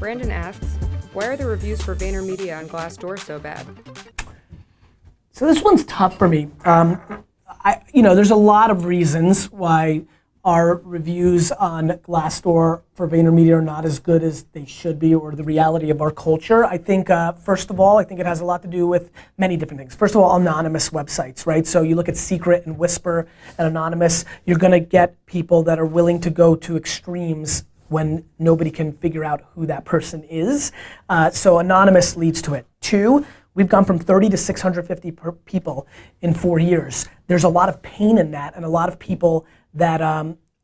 Brandon asks, why are the reviews for VaynerMedia on GlassDoor so bad? So this one's tough for me. There's a lot of reasons why our reviews on GlassDoor for VaynerMedia are not as good as they should be, or the reality of our culture. I think, first of all, I think it has a lot to do with many different things. First of all, anonymous websites, right? So you look at Secret and Whisper and Anonymous, you're gonna get people that are willing to go to extremes when nobody can figure out who that person is. So Anonymous leads to it. Two, we've gone from 30 to 650 people in 4 years. There's a lot of pain in that, and a lot of people that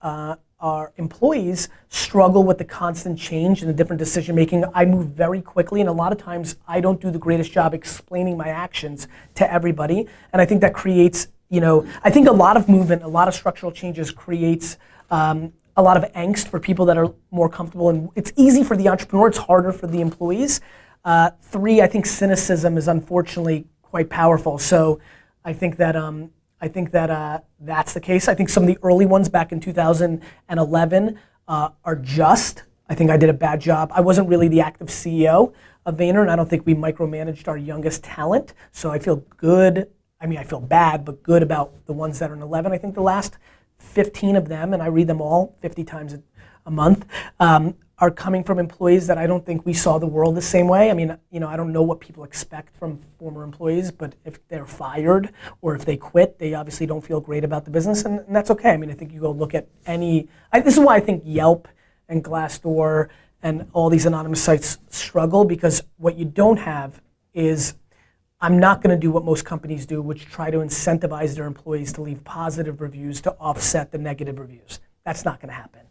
our employees struggle with the constant change and the different decision making. I move very quickly, and a lot of times I don't do the greatest job explaining my actions to everybody. And I think that creates, I think a lot of movement, a lot of structural changes creates a lot of angst for people that are more comfortable. And it's easy for the entrepreneur, it's harder for the employees. Three, I think cynicism is unfortunately quite powerful. So I think that that's the case. I think some of the early ones back in 2011 are just. I think I did a bad job. I wasn't really the active CEO of Vayner, and I don't think we micromanaged our youngest talent. So I feel good. I mean, I feel bad, but good about the ones that are in 11. I think the last 15 of them, and I read them all 50 times a month, are coming from employees that I don't think we saw the world the same way. I mean, I don't know what people expect from former employees, but if they're fired or if they quit, they obviously don't feel great about the business, and that's okay. I mean, I think you go look at this is why I think Yelp and GlassDoor and all these anonymous sites struggle, because what you don't have is, I'm not gonna do what most companies do, which try to incentivize their employees to leave positive reviews to offset the negative reviews. That's not gonna happen.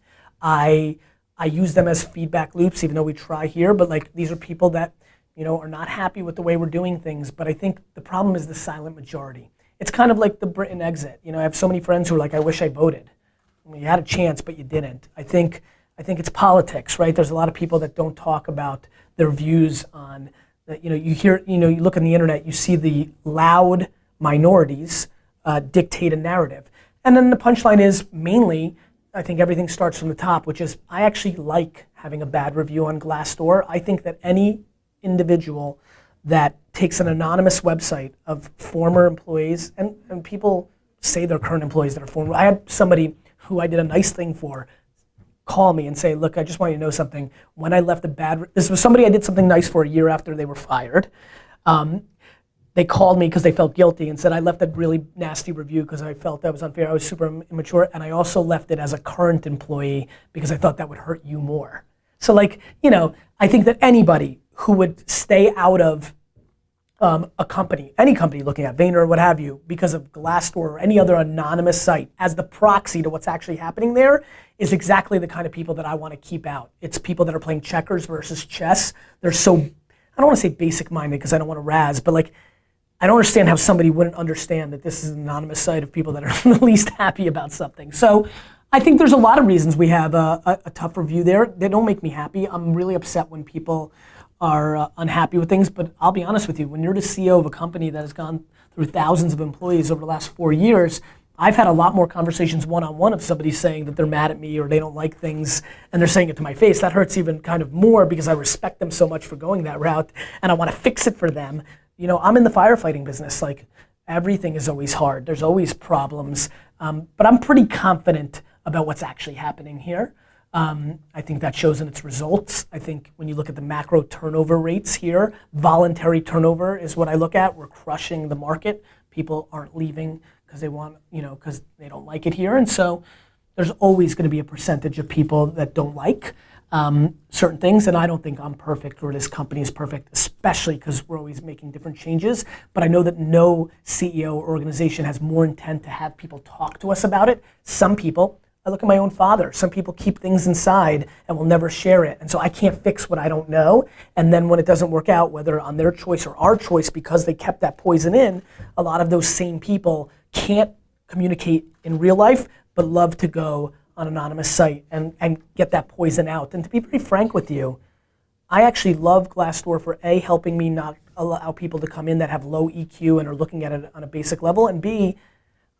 I use them as feedback loops, even though we try here, but these are people that are not happy with the way we're doing things. But I think the problem is the silent majority. It's kind of like the Britain exit. I have so many friends who are like, I wish I voted. I mean, you had a chance, but you didn't. I think it's politics, right? There's a lot of people that don't talk about their views on, you hear, you look on the internet, you see the loud minorities dictate a narrative. And then the punchline is mainly, I think everything starts from the top, which is I actually like having a bad review on GlassDoor. I think that any individual that takes an anonymous website of former employees, and people say they're current employees that are former. I had somebody who I did a nice thing for call me and say, look, I just want you to know something. When I left this was somebody I did something nice for a year after they were fired. They called me because they felt guilty and said, I left a really nasty review because I felt that was unfair. I was super immature, and I also left it as a current employee because I thought that would hurt you more. So I think that anybody who would stay out of a company, any company looking at Vayner or what have you, because of GlassDoor or any other anonymous site as the proxy to what's actually happening there, is exactly the kind of people that I want to keep out. It's people that are playing checkers versus chess. They're so, I don't want to say basic minded because I don't want to razz, but I don't understand how somebody wouldn't understand that this is an anonymous site of people that are the least happy about something. So I think there's a lot of reasons we have a tough review there. They don't make me happy. I'm really upset when people are unhappy with things, but I'll be honest with you, when you're the CEO of a company that has gone through thousands of employees over the last 4 years, I've had a lot more conversations one-on-one of somebody saying that they're mad at me or they don't like things, and they're saying it to my face. That hurts even kind of more because I respect them so much for going that route, and I want to fix it for them. I'm in the firefighting business. Everything is always hard. There's always problems, but I'm pretty confident about what's actually happening here. I think that shows in its results. I think when you look at the macro turnover rates here, voluntary turnover is what I look at. We're crushing the market. People aren't leaving because they want, because they don't like it here. And so there's always going to be a percentage of people that don't like certain things. And I don't think I'm perfect or this company is perfect, especially because we're always making different changes. But I know that no CEO or organization has more intent to have people talk to us about it. Some people, I look at my own father. Some people keep things inside and will never share it. And so I can't fix what I don't know. And then when it doesn't work out, whether on their choice or our choice, because they kept that poison in, a lot of those same people can't communicate in real life, but love to go on an anonymous site and get that poison out. And to be very frank with you, I actually love GlassDoor for A, helping me not allow people to come in that have low EQ and are looking at it on a basic level, and B,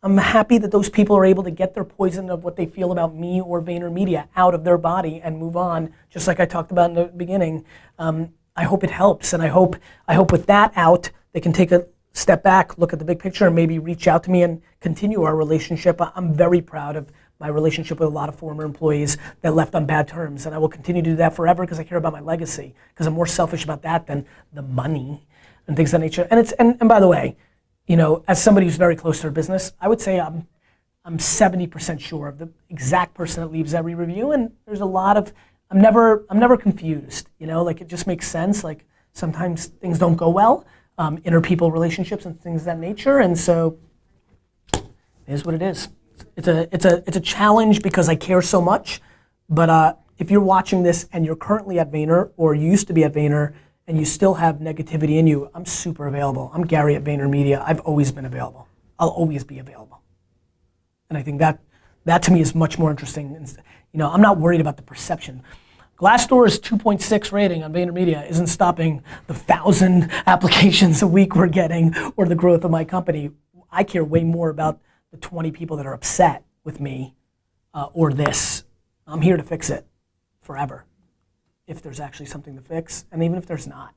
I'm happy that those people are able to get their poison of what they feel about me or VaynerMedia out of their body and move on, just like I talked about in the beginning. I hope it helps, and I hope with that out, they can take a step back, look at the big picture, and maybe reach out to me and continue our relationship. I'm very proud of my relationship with a lot of former employees that left on bad terms, and I will continue to do that forever because I care about my legacy, because I'm more selfish about that than the money and things of that nature. And by the way, you know, as somebody who's very close to their business, I would say I'm 70% sure of the exact person that leaves every review, and there's a lot of, I'm never confused, you know, like it just makes sense. Like sometimes things don't go well, interpeople relationships and things of that nature, and so it is what it is. It's a challenge because I care so much, but if you're watching this and you're currently at Vayner or you used to be at Vayner and you still have negativity in you, I'm super available. I'm Gary at VaynerMedia. I've always been available. I'll always be available. And I think that to me is much more interesting. You know, I'm not worried about the perception. GlassDoor's 2.6 rating on VaynerMedia isn't stopping the 1,000 applications a week we're getting or the growth of my company. I care way more about the 20 people that are upset with me or this. I'm here to fix it forever if there's actually something to fix, and even if there's not.